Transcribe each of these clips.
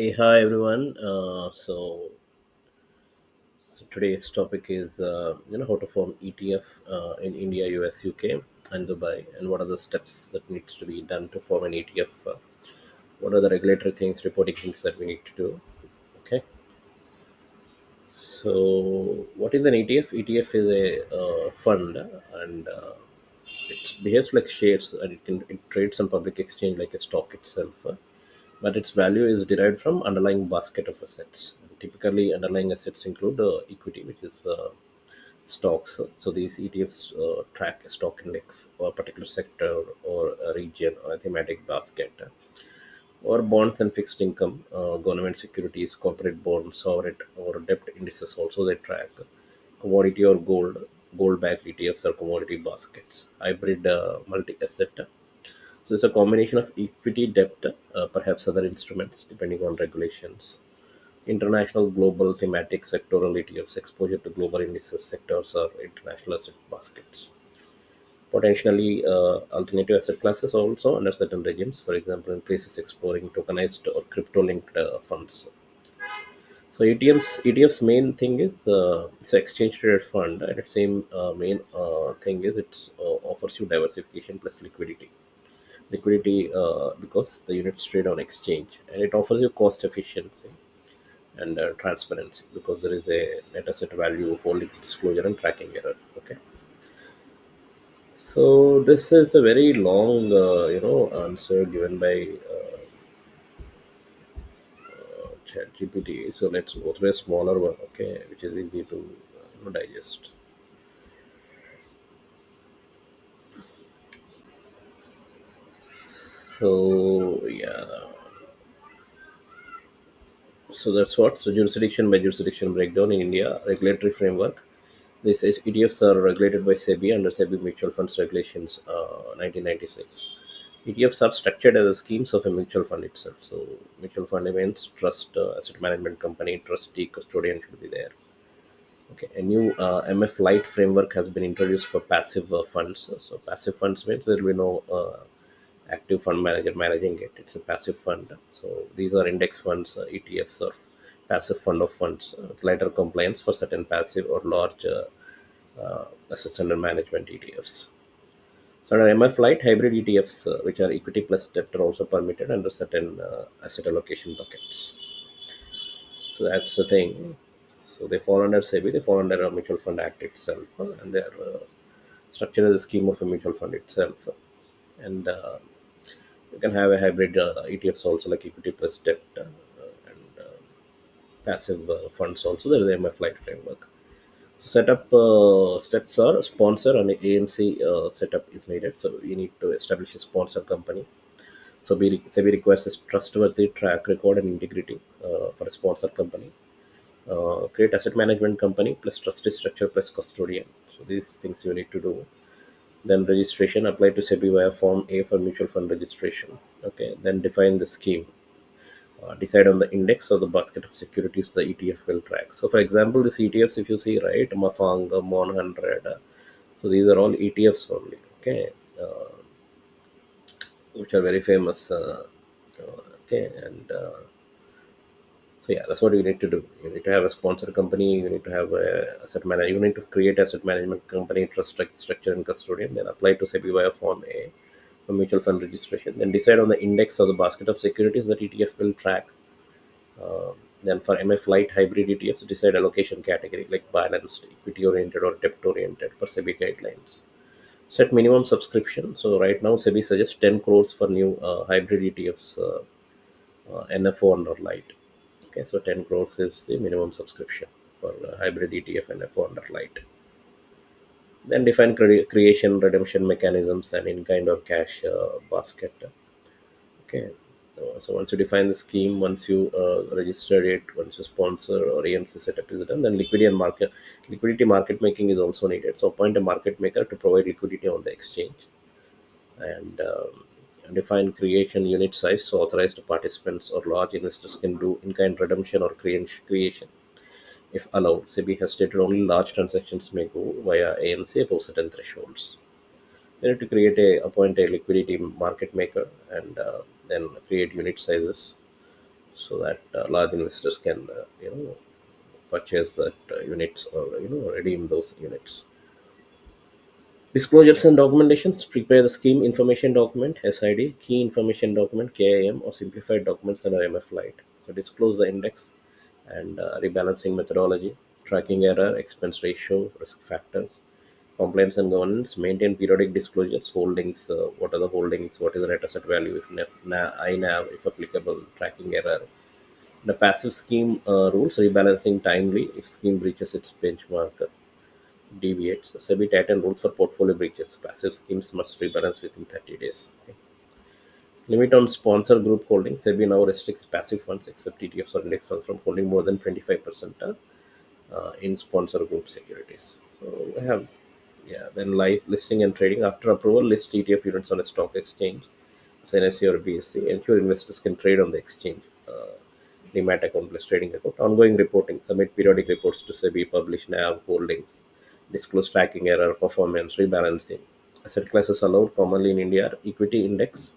Hey, hi everyone. So today's topic is how to form ETF in India, US, UK, and Dubai, and what are the steps that needs to be done to form an ETF. What are the regulatory things, reporting things that we need to do? Okay. So what is an ETF? ETF is a fund, and it behaves like shares, and it trades on public exchange like a stock itself. But its value is derived from underlying basket of assets. Typically, underlying assets include equity, which is stocks. So these ETFs track a stock index or a particular sector or a region or a thematic basket, or bonds and fixed income, government securities, corporate bonds, sovereign or debt indices. Also, they track commodity or gold-backed ETFs or commodity baskets, hybrid multi-asset. So it's a combination of equity, debt, perhaps other instruments depending on regulations. International, global, thematic, sectoral ETFs, exposure to global indices, sectors, or international asset baskets. Potentially, alternative asset classes also under certain regimes, for example, in places exploring tokenized or crypto linked funds. So ETF's main thing is it's an exchange traded fund, and its same main thing is it offers you diversification plus liquidity because the units trade on exchange, and it offers you cost efficiency and transparency because there is a net asset value holdings disclosure and tracking error. Okay, so this is a very long answer given by chat gpt, so let's go through a smaller one, okay, which is easy to digest. So yeah, so that's what. So jurisdiction by jurisdiction breakdown in India regulatory framework. This is ETFs are regulated by SEBI under SEBI Mutual Funds Regulations 1996. ETFs are structured as schemes of a mutual fund itself. So mutual fund events, trust, asset management company, trustee, custodian should be there. Okay, a new MF Light framework has been introduced for passive funds. So passive funds means there will be no active fund manager managing it. It's a passive fund. So these are index funds, ETFs, or passive fund of funds, with lighter compliance for certain passive or large assets under management ETFs. So under MF Light, hybrid ETFs, which are equity plus debt, are also permitted under certain asset allocation buckets. So that's the thing. So they fall under SEBI, they fall under a mutual fund act itself, and they are structured as a scheme of a mutual fund itself. And you can have a hybrid ETFs also, like equity plus debt, and passive funds also. There is a MF Light framework. So setup steps are sponsor and ANC setup is needed. So you need to establish a sponsor company. So SEBI requires a trustworthy track record and integrity for a sponsor company. Create asset management company plus trustee structure plus custodian. So these things you need to do. Then registration, apply to SEBI via Form A for mutual fund registration. Okay. Then define the scheme. Decide on the index or the basket of securities the ETF will track. So, for example, these ETFs, if you see, right, Mafang, Mon 100, so these are all ETFs only, okay, which are very famous. Okay, and so yeah, that's what you need to do. You need to have a sponsor company. You need to have a asset manager. You need to create asset management company, trust structure and custodian. Then apply to SEBI via Form A for mutual fund registration. Then decide on the index or the basket of securities that ETF will track. Uh, then for MF Light hybrid ETFs, decide allocation category like balanced, equity oriented, or debt oriented per SEBI guidelines. Set minimum subscription. So right now SEBI suggests 10 crores for new hybrid ETFs, NFO under light. Okay, so 10 crores is the minimum subscription for hybrid ETF NFO under light. Then define creation, redemption mechanisms, and in kind or cash basket. Okay. So once you define the scheme, once you register it, once you sponsor or AMC setup is done, then liquidity market making is also needed. So appoint a market maker to provide liquidity on the exchange, and define creation unit size. So authorized participants or large investors can do in-kind redemption or creation if allowed. SEBI has stated only large transactions may go via AMC above certain thresholds. You need to appoint a liquidity market maker, and then create unit sizes. so that large investors can purchase that units, or redeem those units. Disclosures and documentations: prepare the scheme information document (SID), key information document (KIM), or simplified documents under MF Lite. So disclose the index and rebalancing methodology, tracking error, expense ratio, risk factors, compliance and governance. Maintain periodic disclosures, holdings, what are the holdings, what is the net asset value, if INAV, if applicable, tracking error. The passive scheme rules: rebalancing timely if scheme breaches its benchmark, deviates. SEBI tighten rules for portfolio breaches. Passive schemes must rebalance within 30 days. Okay. Limit on sponsor group holding. SEBI now restricts passive funds except ETFs or index funds from holding more than 25% in sponsor group securities. So we have, yeah, then live listing and trading. After approval, list ETF units on a stock exchange, it's NSE or BSC. Ensure investors can trade on the exchange. Demat account plus trading account. Ongoing reporting. Submit periodic reports to SEBI. Publish NAV holdings. Disclose tracking error, performance, rebalancing. Asset classes allowed commonly in India are equity index,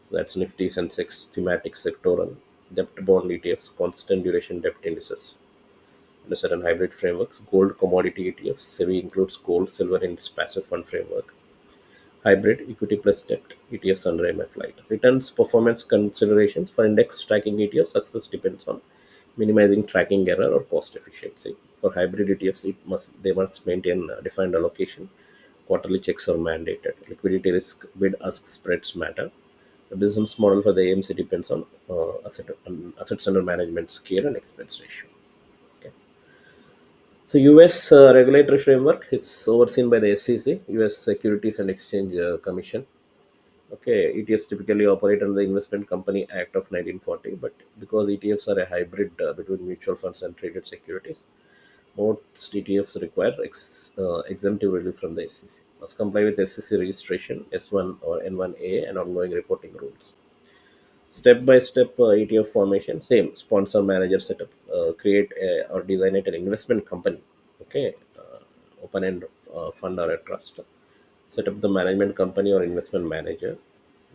so that's Nifty, Sensex, thematic, sectoral, debt bond ETFs, constant duration debt indices. Under certain hybrid frameworks, gold commodity ETFs. SEBI includes gold, silver in its passive fund framework. Hybrid equity plus debt ETFs under MF Lite. Returns performance considerations for index tracking ETF. Success depends on minimizing tracking error or cost efficiency. For hybrid ETFs, they must maintain defined allocation. Quarterly checks are mandated. Liquidity risk, bid ask spreads matter. The business model for the AMC depends on assets under management scale and expense ratio. Okay. So US regulatory framework, it's overseen by the SEC, US Securities and Exchange Commission. Okay, ETFs typically operate under the Investment Company Act of 1940, but because ETFs are a hybrid between mutual funds and traded securities, most ETFs require exemptive relief from the SEC. Must comply with SEC registration, S1 or N1A, and ongoing reporting rules. Step by step ETF formation, same sponsor manager setup. Create or design it an investment company. Okay, open end fund or a trust. Set up the management company or investment manager.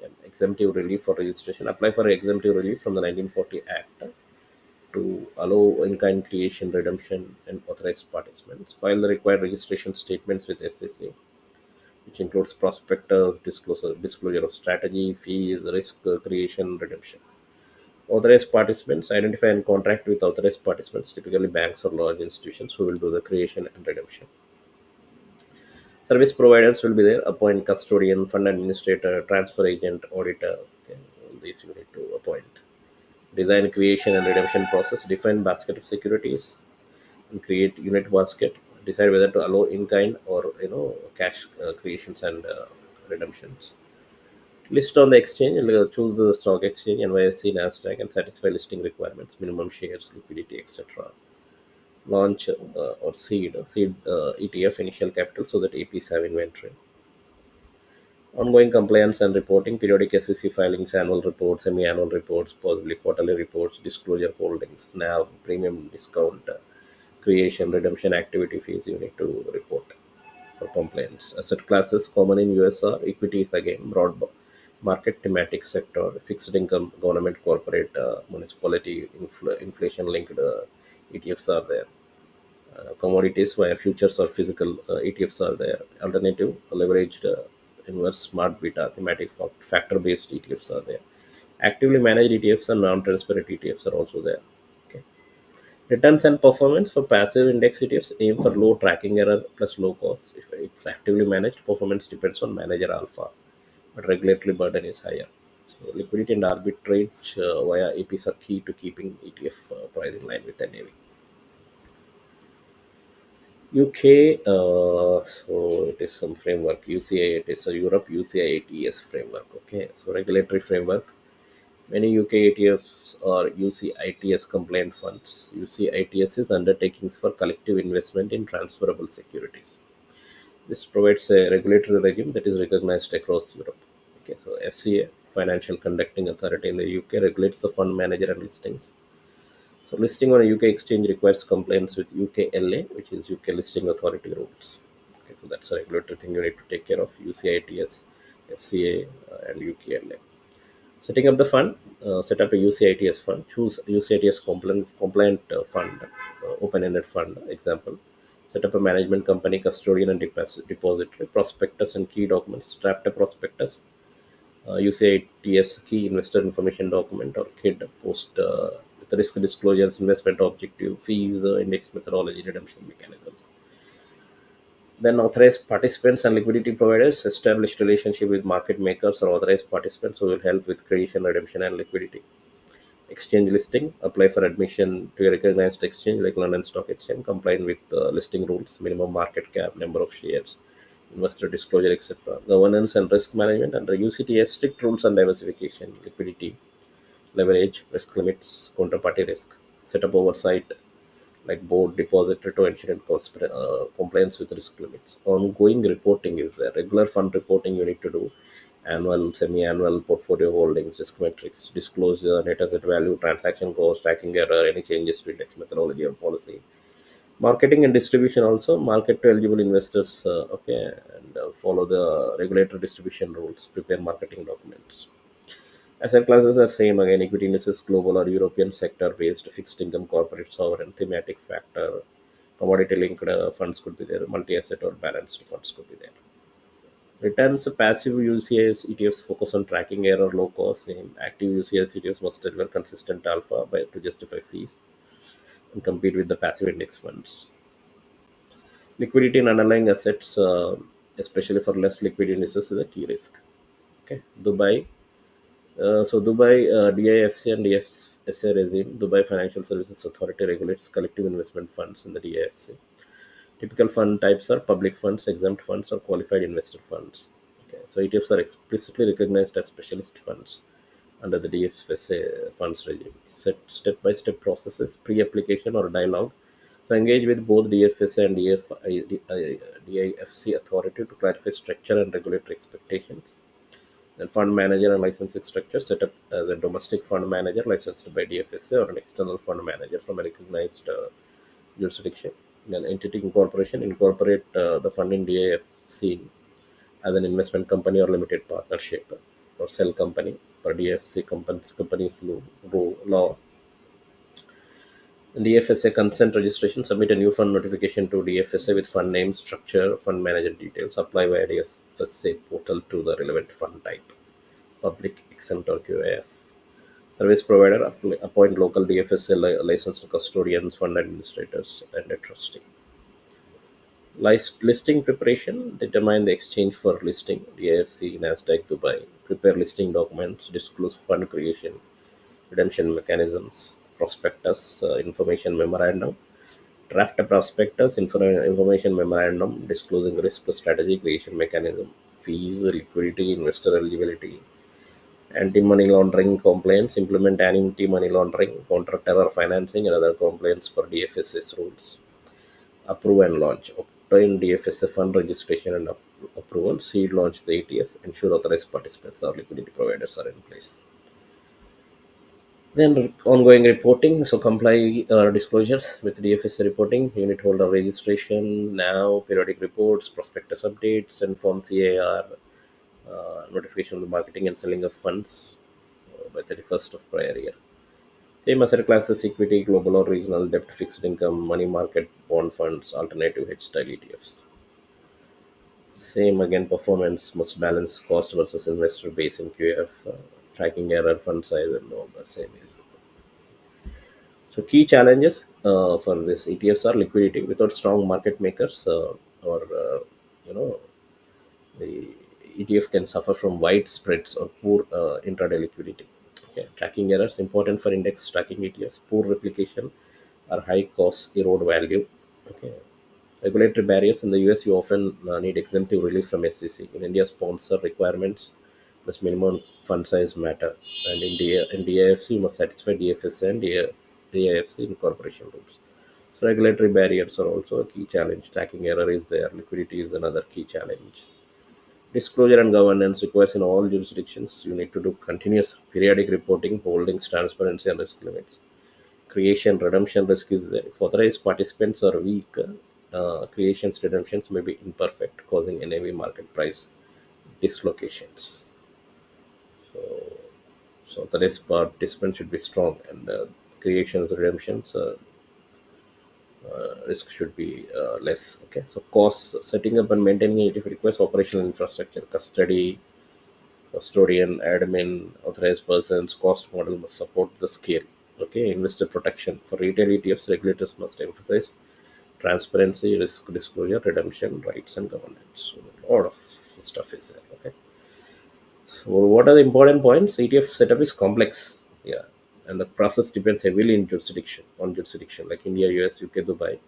And exemptive relief for registration. Apply for exemptive relief from the 1940 Act to allow in-kind creation, redemption, and authorized participants. File the required registration statements with SEC, which includes prospectus, disclosure of strategy, fees, risk creation, redemption. Authorized participants: identify and contract with authorized participants, typically banks or large institutions, who will do the creation and redemption. Service providers will be there: appoint custodian, fund administrator, transfer agent, auditor. Okay, these you need to appoint. Design creation and redemption process. Define basket of securities and create unit basket. Decide whether to allow in kind or cash creations and redemptions. List on the exchange. Choose the stock exchange, NYSE, Nasdaq, and satisfy listing requirements, minimum shares, liquidity, etc. Launch or seed ETF initial capital so that APs have inventory. Ongoing compliance and reporting: periodic SEC filings, annual reports, semi-annual reports, possibly quarterly reports, disclosure holdings, NAV, premium discount, creation, redemption activity fees you need to report for compliance. Asset classes common in US are equities, again, broad market, thematic, sector, fixed income, government, corporate, municipality, inflation linked ETFs are there. Commodities via futures or physical ETFs are there. Alternative, leveraged, inverse, smart beta, thematic, factor based ETFs are there. Actively managed ETFs and non transparent ETFs are also there. Okay. Returns and performance for passive index ETFs aim for low tracking error plus low cost. If it's actively managed, performance depends on manager alpha, but regulatory burden is higher. So liquidity and arbitrage via APs are key to keeping ETF price in line with NAV. UK, so it is some framework. UCI, it is a Europe UCI ATS framework. Okay, so regulatory framework. Many UK ETFs are UCITS compliant funds. UCITS is undertakings for collective investment in transferable securities. This provides a regulatory regime that is recognized across Europe. Okay, so FCA, Financial Conducting Authority in the UK, regulates the fund manager and listings. So listing on a UK exchange requires compliance with UKLA, which is UK Listing Authority rules. Okay, so that's a regulatory thing you need to take care of: UCITS, FCA, and UKLA. Setting up the fund, set up a UCITS fund. Choose UCITS compliant fund, open-ended fund. Example: set up a management company, custodian and depository, prospectus and key documents. Draft a prospectus, UCITS key investor information document or KID. Post with risk disclosures, investment objective, fees, index methodology, redemption mechanisms. Then authorized participants and liquidity providers, established relationship with market makers or authorized participants who will help with creation, redemption, and liquidity. Exchange listing, apply for admission to a recognized exchange like London Stock Exchange, complying with listing rules, minimum market cap, number of shares, investor disclosure, etc. Governance and risk management under UCTS, strict rules on diversification, liquidity, leverage, risk limits, counterparty risk, set up oversight like board depository to ensure compliance with risk limits. Ongoing reporting is there. Regular fund reporting you need to do. Annual, semi-annual portfolio holdings, risk metrics, disclosure, net asset value, transaction cost, tracking error, any changes to index methodology or policy. Marketing and distribution also, market to eligible investors, okay, and follow the regulator distribution rules, prepare marketing documents. Asset classes are same again, equity indices, global or European sector based, fixed income, corporate, sovereign, thematic factor, commodity linked funds could be there, multi asset or balanced funds could be there. Returns passive UCIS ETFs focus on tracking error, low cost, same. Active UCIS ETFs must deliver consistent alpha to justify fees and compete with the passive index funds. Liquidity in underlying assets, especially for less liquid indices, is a key risk. Okay, Dubai. Dubai DIFC and DFSA regime, Dubai Financial Services Authority regulates collective investment funds in the DIFC. Typical fund types are public funds, exempt funds, or qualified investor funds. Okay. So ETFs are explicitly recognized as specialist funds under the DFSA funds regime. Set step-by-step processes, pre-application or dialogue to engage with both DFSA and DIFC authority to clarify structure and regulatory expectations. Then fund manager and licensing structure, set up as a domestic fund manager licensed by DFSA or an external fund manager from a recognized jurisdiction. Then entity incorporation, incorporate the fund in DIFC as an investment company or limited partnership or cell company for DFC companies law. DFSA consent registration, submit a new fund notification to DFSA with fund name, structure, fund manager details, apply via DFSA portal to the relevant fund type, public, exempt or QAF. Service provider, appoint local DFSA licensed custodians, fund administrators, and a trustee. Listing preparation, determine the exchange for listing, DIFC, NASDAQ, Dubai. Prepare listing documents, disclose fund creation, redemption mechanisms, prospectus, information memorandum. Draft a prospectus, information memorandum disclosing risk, strategy, creation mechanism, fees, liquidity, investor eligibility, anti-money laundering compliance, implement anti-money laundering, counter-terror financing, and other compliance for DFSS rules. Approve and launch. Obtain DFSA fund registration and approval. Seed launch the ETF. Ensure authorized participants or liquidity providers are in place. Then ongoing reporting. So comply disclosures with DFSA reporting, unit holder registration, now periodic reports, prospectus updates, and form CAR, notification of the marketing and selling of funds by 31st of prior year. Same asset classes, equity, global or regional, debt, fixed income, money market, bond funds, alternative hedge style ETFs. Same again, performance must balance cost versus investor base in QF, tracking error, fund size, and all that same is. So key challenges for this ETFs are liquidity without strong market makers, or you know the ETF can suffer from wide spreads or poor intraday liquidity. Okay. Tracking errors important for index tracking ETFs. Poor replication or high cost erode value. Okay. Regulatory barriers in the US, you often need exemptive relief from SEC. In India, sponsor requirements plus minimum fund size matter. And in DIFC, you must satisfy DFS and DIFC incorporation rules. So regulatory barriers are also a key challenge. Tracking error is there. Liquidity is another key challenge. Disclosure and governance requires in all jurisdictions. You need to do continuous periodic reporting, holdings, transparency, and risk limits. Creation, redemption risk is there. If authorized participants are weak, creations, redemptions may be imperfect, causing NAV market price dislocations. So the risk participant should be strong, and creations, redemptions, risk should be less. Okay, so costs setting up and maintaining it, if it requires operational infrastructure, custodian, admin, authorized persons, cost model must support the scale. Okay, investor protection for retail ETFs, regulators must emphasize transparency, risk disclosure, redemption rights, and governance. So a lot of stuff is there. Okay, so what are the important points? ETF setup is complex. Yeah, and the process depends heavily in jurisdiction on jurisdiction like India, US, UK, Dubai.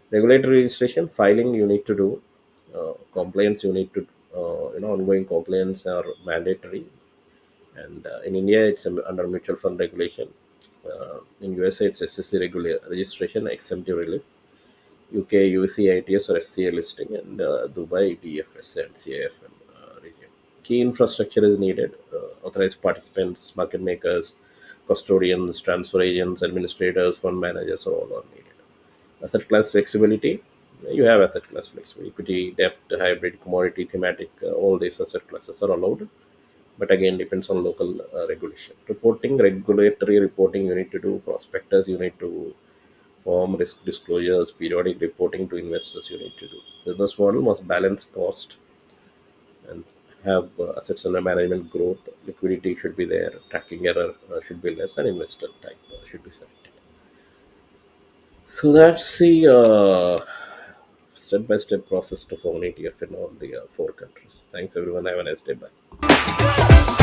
Regulatory registration, filing you need to do, compliance you need to, ongoing compliance are mandatory. And in India, it's under mutual fund regulation. In USA, it's SEC registration, exemptive relief. UK, UC, ITS or FCA listing, and Dubai, DFS and CAFM region. Key infrastructure is needed. Authorized participants, market makers, custodians, transfer agents, administrators, fund managers are all are needed. Asset class flexibility, you have asset class flexibility, equity, debt, hybrid, commodity, thematic, all these asset classes are allowed, but again depends on local regulation. Reporting, regulatory reporting you need to do, prospectus you need to form, risk disclosures, periodic reporting to investors you need to do. Business model must balance cost and have assets under management growth, liquidity should be there, tracking error should be less, and investor type should be selected. So that's the step-by-step process to form an ETF in all the four countries. Thanks everyone. Have a nice day. Bye.